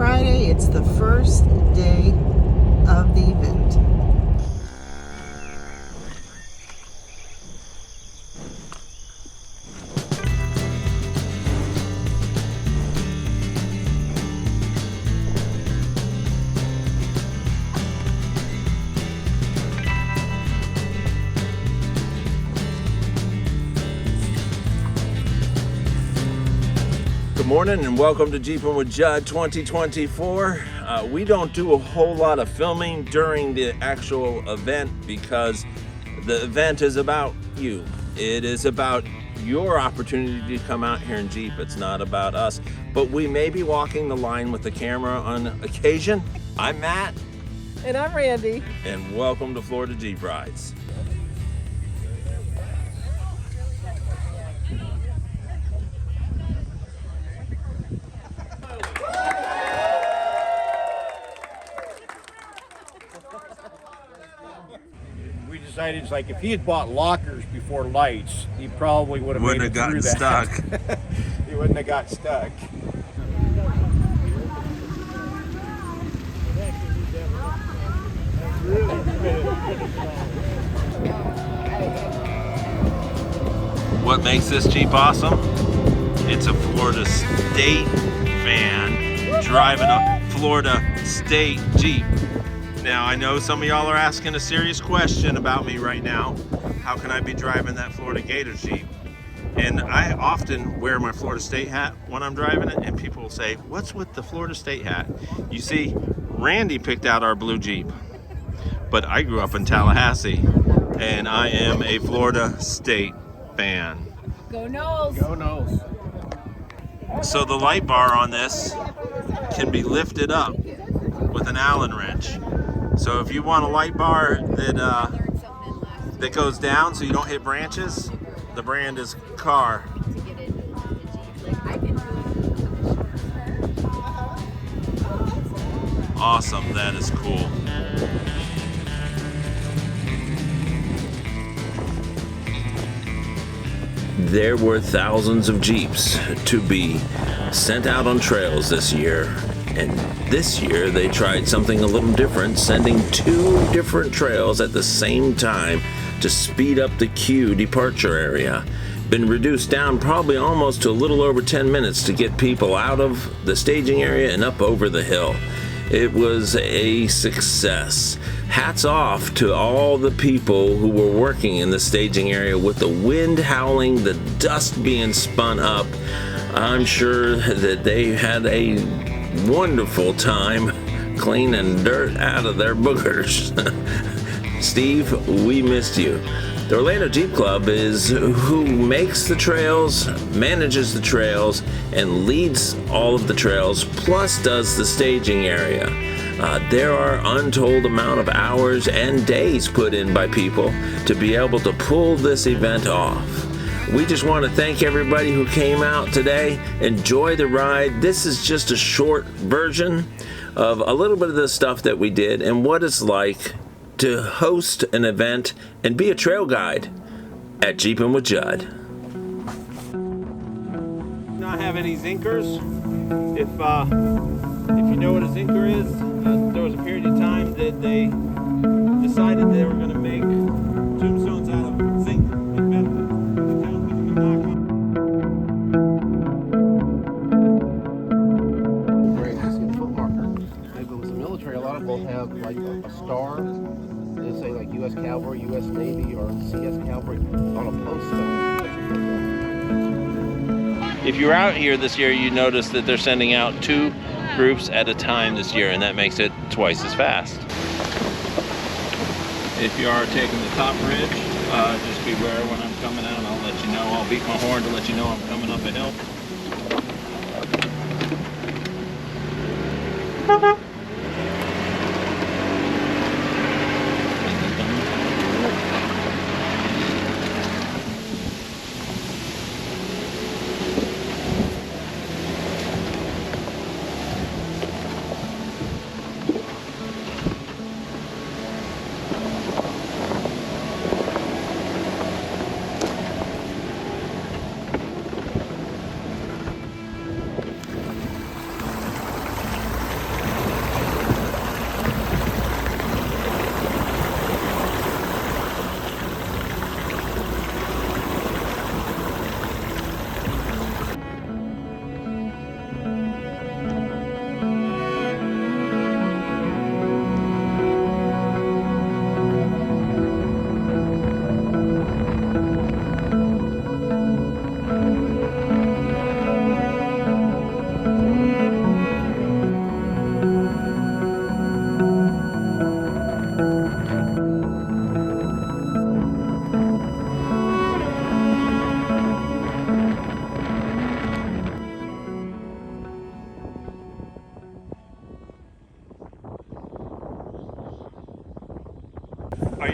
Friday. It's the first day of the event. Good morning and welcome to Jeepin with Judd 2024. We don't do a whole lot of filming during the actual event because the event is about you. It is about your opportunity to come out here and Jeep. It's not about us, but we may be walking the line with the camera on occasion. I'm Matt. And I'm Randy. And welcome to Florida Jeep Rides. We decided, it's like, if he had bought lockers before lights, he probably would have Wouldn't have gotten stuck. He wouldn't have got stuck. What makes this Jeep awesome? It's a Florida State van driving a Florida State Jeep. Now, I know some of y'all are asking a serious question about me right now. How can I be driving that Florida Gator Jeep? And I often wear my Florida State hat when I'm driving it, and people will say, what's with the Florida State hat? You see, Randy picked out our blue Jeep, but I grew up in Tallahassee, and I am a Florida State fan. Go Noles! Go Noles. So the light bar on this can be lifted up with an Allen wrench. So if you want a light bar that goes down so you don't hit branches, the brand is Car. Awesome, that is cool. There were thousands of Jeeps to be sent out on trails this year. And this year they tried something a little different, sending 2 different trails at the same time to speed up the queue departure area. Been reduced down probably almost to a little over 10 minutes to get people out of the staging area and up over the hill. It was a success. Hats off to all the people who were working in the staging area with the wind howling, the dust being spun up. I'm sure that they had a wonderful time cleaning dirt out of their boogers. Steve, we missed you. The Orlando Jeep Club is who makes the trails, manages the trails, and leads all of the trails, plus does the staging area. There are untold amount of hours and days put in by people to be able to pull this event off. We just want to thank everybody who came out today. Enjoy the ride. This is just a short version of a little bit of the stuff that we did and what it's like to host an event and be a trail guide at Jeepin with Judd. Not have any zinkers. If you know what a zinker is, there was a period of time that they decided they were going to make tombstones out of zinc. Will have like a star, they say like U.S. Cavalry, U.S. Navy, or CS Cavalry on a post stone. If you're out here this year, you notice that they're sending out 2 groups at a time this year, and that makes it twice as fast. If you are taking the top ridge, just beware when I'm coming out. I'll let you know. I'll beat my horn to let you know I'm coming up a hill.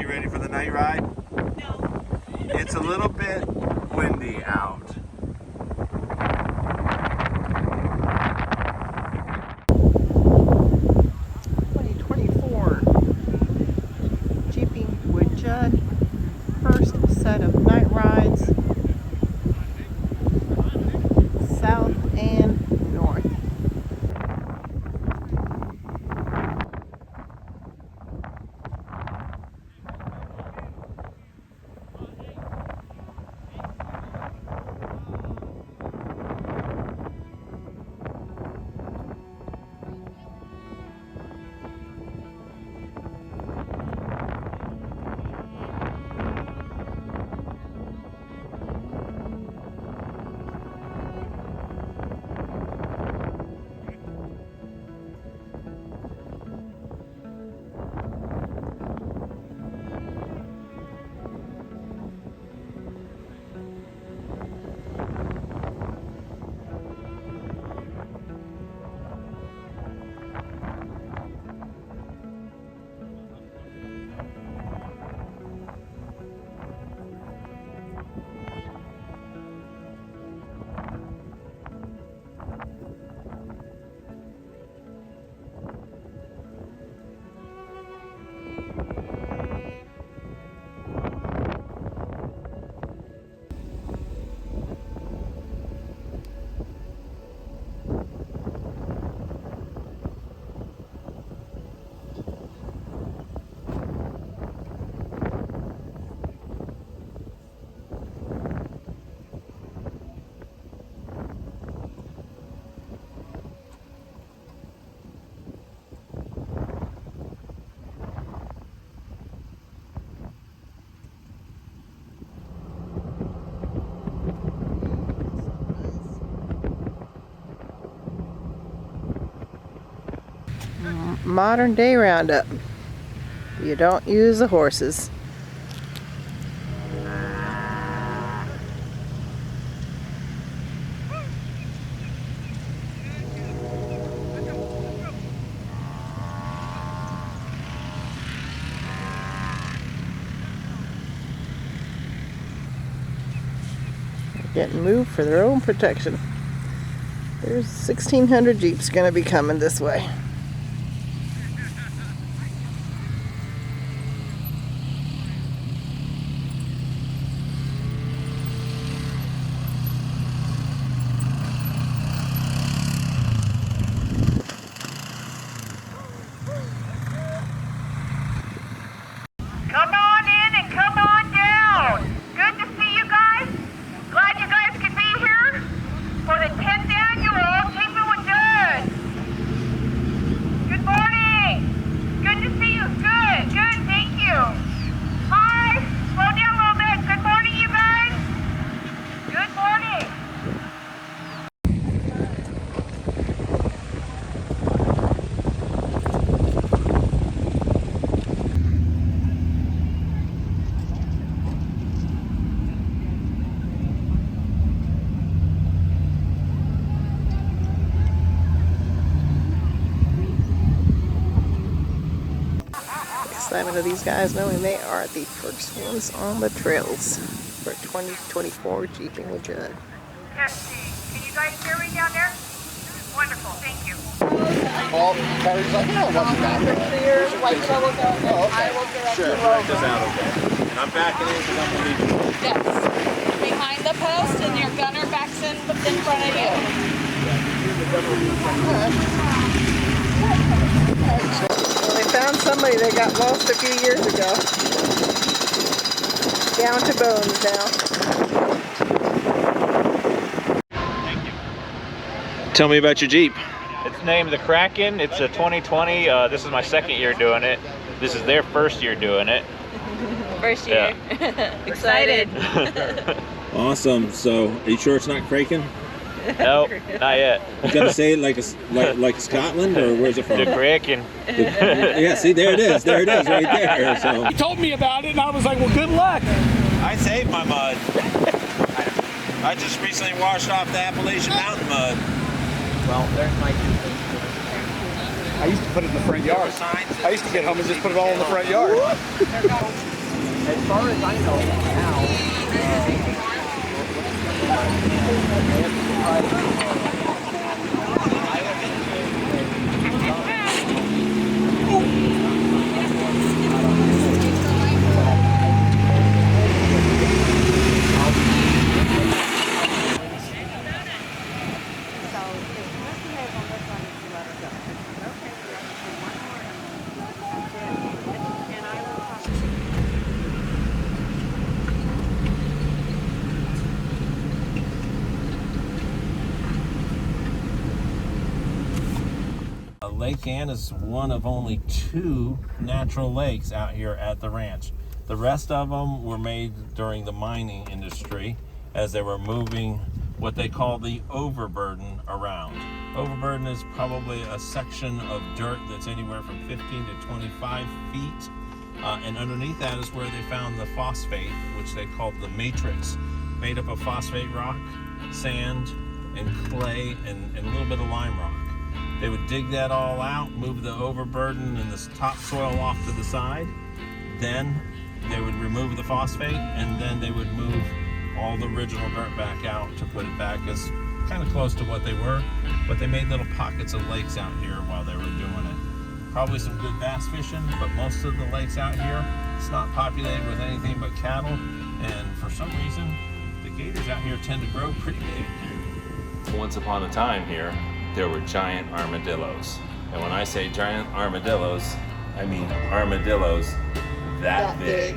you ready for the night ride? No. It's a little bit windy out. Jeeping with Judd. First set of night rides. South and north. Modern day roundup. You don't use the horses. Getting moved for their own protection. There's 1,600 Jeeps gonna be coming this way. Come on in and come on down. Good to see you guys. Glad you guys could be here for the 10th annual Jeepin with Judd. Good morning. Good to see you. Good, good, thank you. Hi, slow down a little bit. Good morning, you guys. Good morning. Excitement of these guys knowing they are the first ones on the trails for 2024 Jeeping with Judd. Testing. Can you guys hear me down there? Wonderful, thank you. Paul, Terry's like, no, it wasn't that bad. Oh, okay. Sure. Just out, okay. And I'm backing in because I'm going to leave. Yes. Behind the post and your gunner backs in front of you. Well, they found somebody that got lost a few years ago. Down to bones now. Thank you. Tell me about your Jeep. It's named the Kraken. It's a 2020. This is my second year doing it. This is their first year doing it. First year. Excited. Awesome. So, are you sure it's not Kraken? Nope, not yet. You gotta say it like Scotland, or where's it from? The Kraken. Yeah, see, there it is. There it is, right there. So He told me about it, and I was like, well, good luck. I saved my mud. I just recently washed off the Appalachian Mountain mud. Well, there's my I used to put it in the front yard. I used to get home and just put it all in the front yard. As far as I know now, Lake Ann is one of only 2 natural lakes out here at the ranch. The rest of them were made during the mining industry as they were moving what they call the overburden around. Overburden is probably a section of dirt that's anywhere from 15 to 25 feet. And underneath that is where they found the phosphate, which they called the matrix, made up of phosphate rock, sand, and clay, and a little bit of lime rock. They would dig that all out, move the overburden and the topsoil off to the side. Then they would remove the phosphate, and then they would move all the original dirt back out to put it back as kind of close to what they were. But they made little pockets of lakes out here while they were doing it. Probably some good bass fishing, but most of the lakes out here, it's not populated with anything but cattle. And for some reason, the gators out here tend to grow pretty big. Once upon a time here, there were giant armadillos. And when I say giant armadillos, I mean armadillos that big.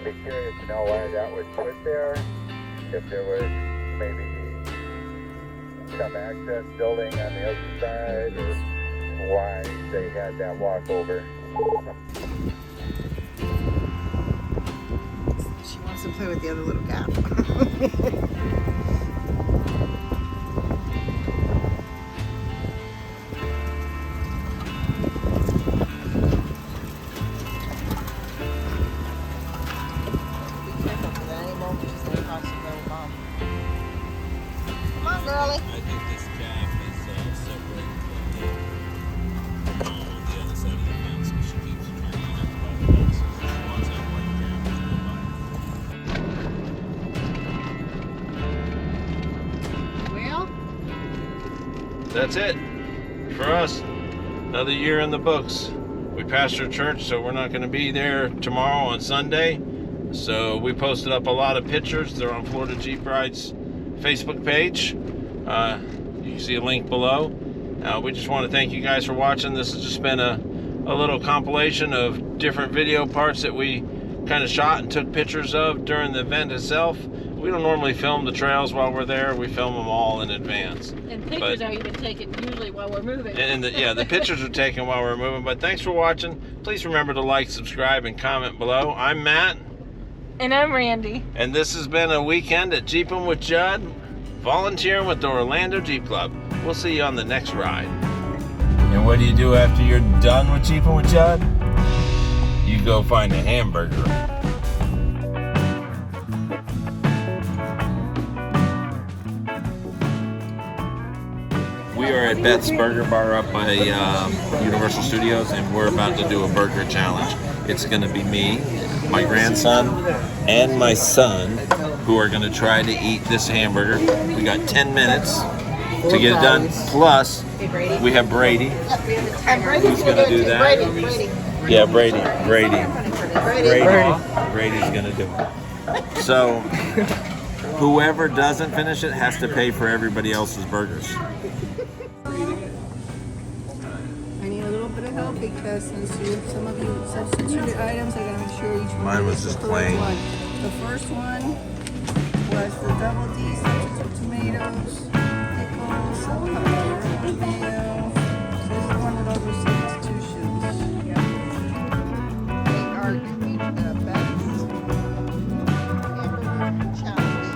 Be curious to know why that was put there, if there was maybe some access building on the other side, or why they had that walkover. She wants to play with the other little gap. Come on, girlie. I think this calf is separated from the other side of the fence because she keeps trying to get up by the fence. She wants that white calf. Well, That's it for us. Another year in the books. We pastor church, so we're not going to be there tomorrow on Sunday. So we posted up a lot of pictures. They're on Florida Jeep Rides Facebook page. You can see a link below. We just want to thank you guys for watching. This has just been a little compilation of different video parts that we kind of shot and took pictures of during the event itself. We don't normally film the trails while we're there. We film them all in advance. And pictures are even taken usually while we're moving. And the pictures are taken while we're moving. But thanks for watching. Please remember to like, subscribe, and comment below. I'm Matt. And I'm Randy. And this has been a weekend at Jeepin with Judd, volunteering with the Orlando Jeep Club. We'll see you on the next ride. And what do you do after you're done with Jeepin with Judd? You go find a hamburger. We are at Beth's Burger Bar up by Universal Studios, and we're about to do a burger challenge. It's going to be me, my grandson, and my son who are going to try to eat this hamburger. We got 10 minutes to get it done. Plus, we have Brady. Who's going to do that? Yeah, Brady. Brady's going to do it. So, whoever doesn't finish it has to pay for everybody else's burgers. I need a little bit of help because since some of you substituted items, I gotta make sure each one. Mine was is just the correct plain. one. The first one was the double D substitute tomatoes, pickles, mayo. So this is one of those substitutions. They are the best hamburger challenge.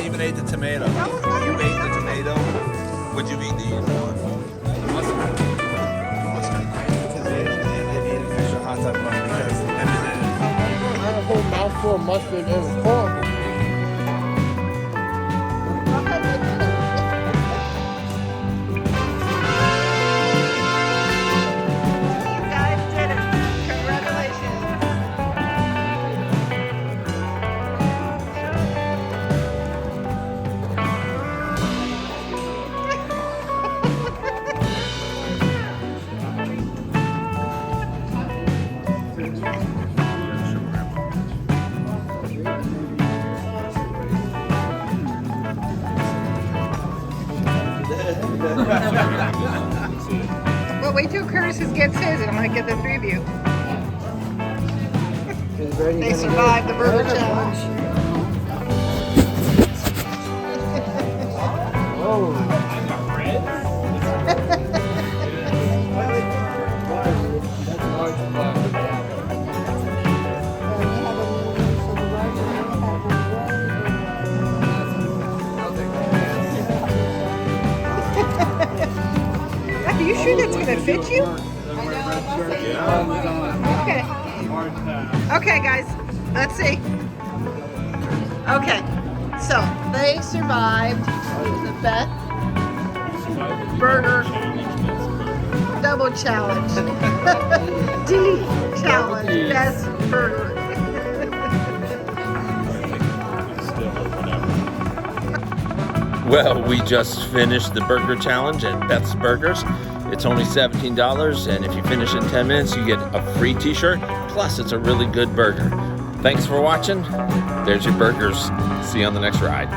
I even ate the tomato. You ate the tomato. Would you eat the mustard? Because they ate an extra hot dog bun because I had a whole mouthful of mustard and corn. Well, wait till Curtis gets his, and I'm gonna get the three of you. They survived the burger challenge. Are you sure that's gonna fit you? Okay. Okay, guys. Let's see. Okay. So they survived the Beth Burger Double Challenge. D Challenge. Best Burger. Well, we just finished the burger challenge at Beth's Burgers. It's only $17, and if you finish in 10 minutes, you get a free t-shirt. Plus, it's a really good burger. Thanks for watching. There's your burgers. See you on the next ride.